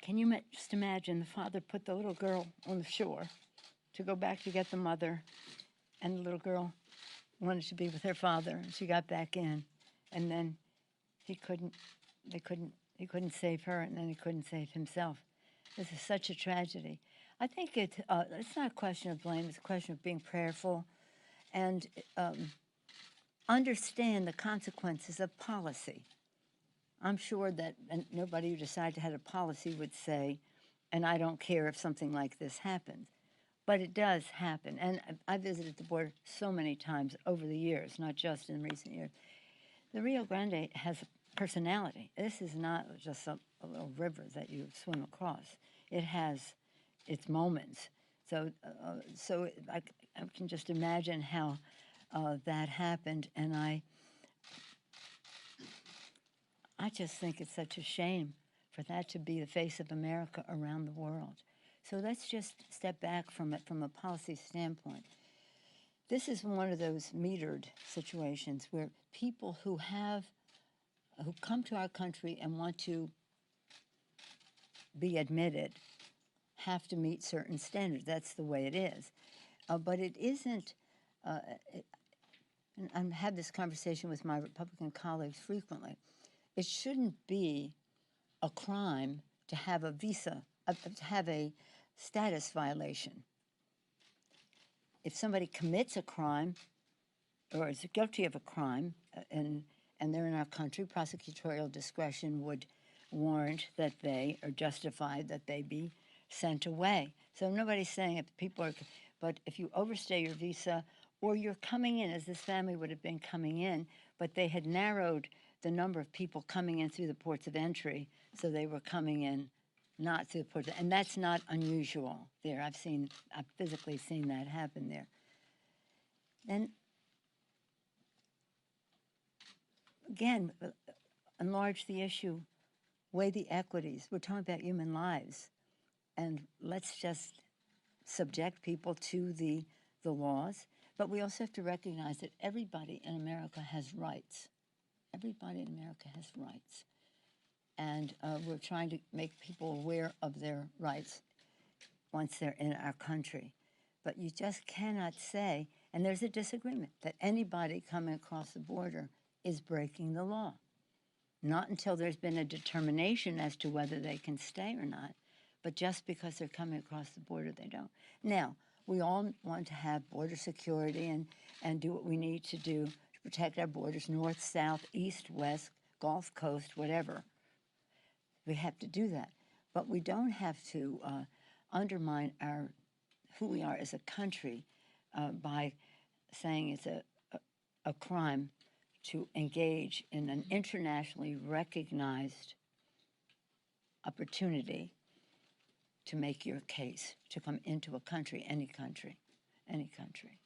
can you just imagine the father put the little girl on the shore to go back to get the mother, and the little girl wanted to be with her father, and she got back in, and then he couldn't save her, and then he couldn't save himself. This is such a tragedy. I think it's not a question of blame, it's a question of being prayerful and understand the consequences of policy. I'm sure that nobody who decided to have a policy would say, and I don't care if something like this happens. But it does happen. And I visited the border so many times over the years, not just in recent years. The Rio Grande has a personality. This is not just a little river that you swim across. It has its moments. So I can just imagine how that happened. And I just think it's such a shame for that to be the face of America around the world. So let's just step back from it from a policy standpoint. This is one of those metered situations where people who come to our country and want to be admitted have to meet certain standards. That's the way it is. But it isn't, and I have this conversation with my Republican colleagues frequently, it shouldn't be a crime to have a visa, to have a status violation. If somebody commits a crime or is guilty of a crime and they're in our country, prosecutorial discretion would warrant that they are justified that they be sent away. So nobody's saying if people are, but if you overstay your visa or you're coming in, as this family would have been coming in, but they had narrowed the number of people coming in through the ports of entry, so they were coming in not through the ports, and that's not unusual there. I've physically seen that happen there. And again, enlarge the issue, weigh the equities. We're talking about human lives, and let's just subject people to the laws. But we also have to recognize that everybody in America has rights. Everybody in America has rights. And we're trying to make people aware of their rights once they're in our country. But you just cannot say, and there's a disagreement, that anybody coming across the border is breaking the law. Not until there's been a determination as to whether they can stay or not, but just because they're coming across the border, they don't. Now, we all want to have border security and do what we need to do to protect our borders, north, south, east, west, Gulf Coast, whatever. We have to do that. But we don't have to undermine who we are as a country by saying it's a crime to engage in an internationally recognized opportunity to make your case, to come into a country, any country, any country.